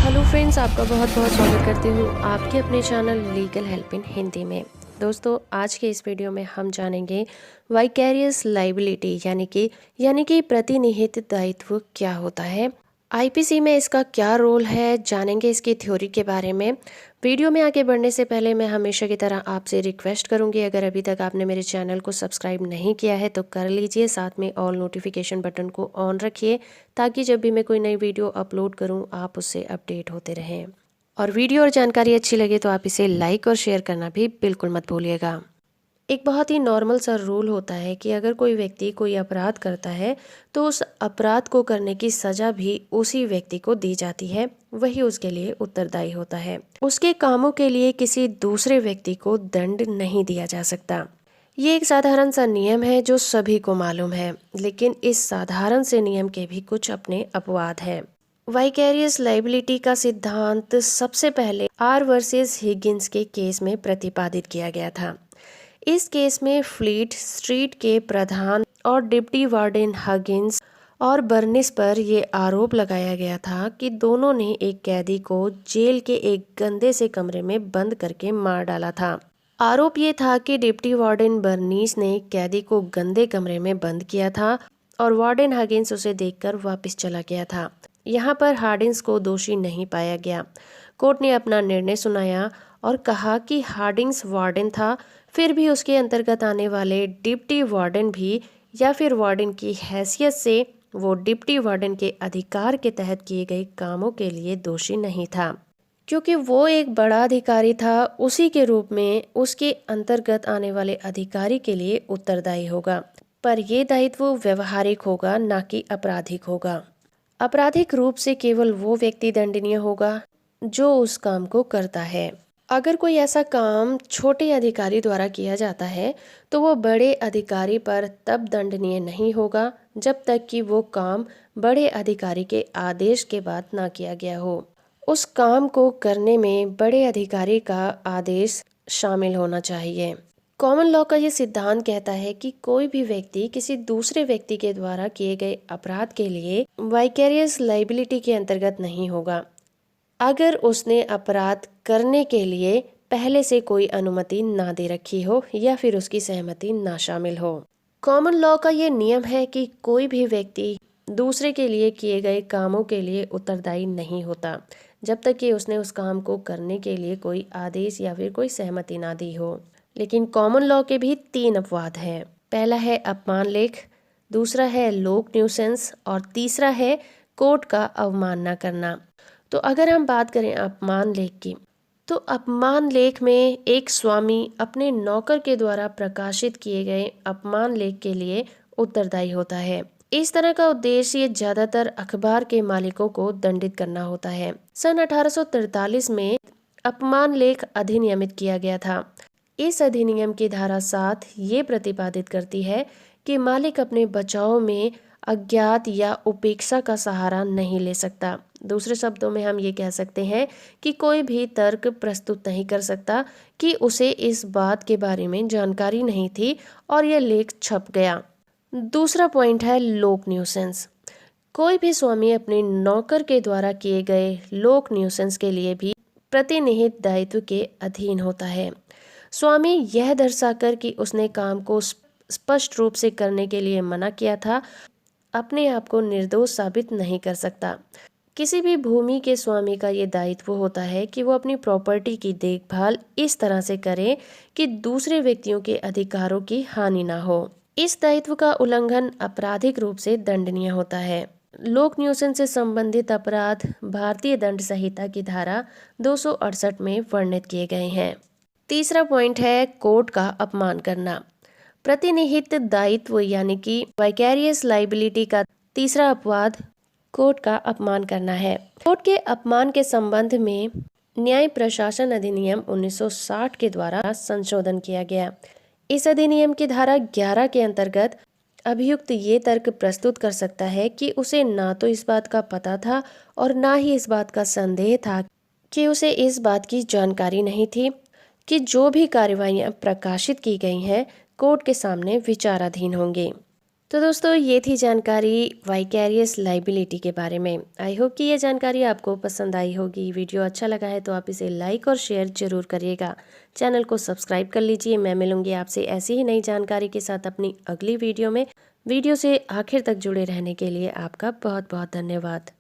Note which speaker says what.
Speaker 1: Hello friends, आपका बहुत बहुत स्वागत करती हूँ आपके अपने channel legal help in Hindi में। दोस्तों, आज के इस वीडियो में हम जानेंगे वाइकेरियस लाइबिलिटी यानी कि प्रतिनिहित दायित्व क्या होता है, आईपीसी में इसका क्या रोल है, जानेंगे इसकी थ्योरी के बारे में। वीडियो में आगे बढ़ने से पहले मैं हमेशा की तरह आपसे रिक्वेस्ट करूंगी, अगर अभी तक आपने मेरे चैनल को सब्सक्राइब नहीं किया है तो कर लीजिए, साथ में ऑल नोटिफिकेशन बटन को ऑन रखिए ताकि जब भी मैं कोई नई वीडियो अपलोड करूं आप उससे अपडेट होते रहें। और वीडियो और जानकारी अच्छी लगे तो आप इसे लाइक और शेयर करना भी बिल्कुल मत भूलिएगा। एक बहुत ही नॉर्मल सा रूल होता है कि अगर कोई व्यक्ति कोई अपराध करता है तो उस अपराध को करने की सजा भी उसी व्यक्ति को दी जाती है, वही उसके लिए उत्तरदायी होता है। उसके कामों के लिए किसी दूसरे व्यक्ति को दंड नहीं दिया जा सकता। ये एक साधारण सा नियम है जो सभी को मालूम है, लेकिन इस साधारण से नियम के भी कुछ अपने अपवाद हैं। वाइकेरियस लाइबिलिटी का सिद्धांत सबसे पहले आर वर्सेस हिगिंस के केस में प्रतिपादित किया गया था। इस केस में फ्लीट स्ट्रीट के प्रधान और डिप्टी वार्डन हगिंस और बर्निस पर यह आरोप लगाया गया था कि दोनों ने एक कैदी को जेल के एक गंदे से कमरे में बंद करके मार डाला था। आरोप ये था कि डिप्टी वार्डन बर्निस ने कैदी को गंदे कमरे में बंद किया था और वार्डन हगिंस उसे देखकर वापस चला गया था। यहाँ पर हार्डिंस को दोषी नहीं पाया गया। कोर्ट ने अपना निर्णय सुनाया और कहा कि हार्डिंस वार्डन था, फिर भी उसके अंतर्गत आने वाले डिप्टी वार्डन भी या फिर वार्डन की हैसियत से वो डिप्टी वार्डन के अधिकार के तहत किए गए कामों के लिए दोषी नहीं था, क्योंकि वो एक बड़ा अधिकारी था। उसी के रूप में उसके अंतर्गत आने वाले अधिकारी के लिए उत्तरदायी होगा, पर यह दायित्व व्यवहारिक होगा, ना कि आपराधिक होगा। आपराधिक रूप से केवल वो व्यक्ति दंडनीय होगा जो उस काम को करता है। अगर कोई ऐसा काम छोटे अधिकारी द्वारा किया जाता है तो वो बड़े अधिकारी पर तब दंडनीय नहीं होगा जब तक कि वो काम बड़े अधिकारी के आदेश के बाद ना किया गया हो। उस काम को करने में बड़े अधिकारी का आदेश शामिल होना चाहिए। कॉमन लॉ का ये सिद्धांत कहता है कि कोई भी व्यक्ति किसी दूसरे व्यक्ति के द्वारा किए गए अपराध के लिए वाइकेरियस लाइबिलिटी के अंतर्गत नहीं होगा अगर उसने अपराध करने के लिए पहले से कोई अनुमति ना दे रखी हो या फिर उसकी सहमति ना शामिल हो। कॉमन लॉ का ये नियम है कि कोई भी व्यक्ति दूसरे के लिए किए गए कामों के लिए उत्तरदायी नहीं होता जब तक कि उसने उस काम को करने के लिए कोई आदेश या फिर कोई सहमति ना दी हो। लेकिन कॉमन लॉ के भी 3 अपवाद हैं। पहला है अपमान लेख, दूसरा है लोक न्यूसेंस और तीसरा है कोर्ट का अवमानना करना। तो अगर हम बात करें अपमान लेख की, तो अपमान लेख में एक स्वामी अपने नौकर के द्वारा प्रकाशित किए गए अपमान लेख के लिए उत्तरदायी होता है। इस तरह का उद्देश्य ज्यादातर अखबार के मालिकों को दंडित करना होता है। सन 1843 में अपमान लेख अधिनियमित किया गया था। इस अधिनियम की धारा 7 ये प्रतिपादित करती है कि मालिक अपने बचाव में अज्ञात या उपेक्षा का सहारा नहीं ले सकता। दूसरे शब्दों में हम ये कह सकते हैं कि कोई भी तर्क प्रस्तुत नहीं कर सकता कि उसे इस बात के बारे में जानकारी नहीं थी और यह लेख छप गया। दूसरा पॉइंट है लोक न्यूसेंस। कोई भी स्वामी अपने नौकर के द्वारा किए गए लोक न्यूसेंस के लिए भी प्रतिनिहित दायित्व के अधीन होता है। स्वामी यह दर्शाकर कि उसने काम को स्पष्ट रूप से करने के लिए मना किया था, अपने आप को निर्दोष साबित नहीं कर सकता। किसी भी भूमि के स्वामी का ये दायित्व होता है कि वो अपनी प्रॉपर्टी की देखभाल इस तरह से करे कि दूसरे व्यक्तियों के अधिकारों की हानि ना हो। इस दायित्व का उल्लंघन आपराधिक रूप से दंडनीय होता है। लोक न्यूसेंस से संबंधित अपराध भारतीय दंड संहिता की धारा 268 में वर्णित किए गए हैं। तीसरा पॉइंट है कोर्ट का अपमान करना। प्रतिनिहित दायित्व यानी कि वाइकेरियस लाइबिलिटी का तीसरा अपवाद कोर्ट का अपमान करना है। कोर्ट के अपमान के संबंध में न्याय प्रशासन अधिनियम 1960 के द्वारा संशोधन किया गया। इस अधिनियम की धारा 11 के अंतर्गत अभियुक्त ये तर्क प्रस्तुत कर सकता है कि उसे ना तो इस बात का पता था और ना ही इस बात का संदेह था कि उसे इस बात की जानकारी नहीं थी कि जो भी कार्यवाहियां प्रकाशित की गई हैं कोर्ट के सामने विचाराधीन होंगे। तो दोस्तों ये थी जानकारी वाइकेरियस लाइबिलिटी के बारे में। आई होप कि ये जानकारी आपको पसंद आई होगी। वीडियो अच्छा लगा है तो आप इसे लाइक और शेयर ज़रूर करिएगा। चैनल को सब्सक्राइब कर लीजिए। मैं मिलूंगी आपसे ऐसी ही नई जानकारी के साथ अपनी अगली वीडियो में। वीडियो से आखिर तक जुड़े रहने के लिए आपका बहुत बहुत धन्यवाद।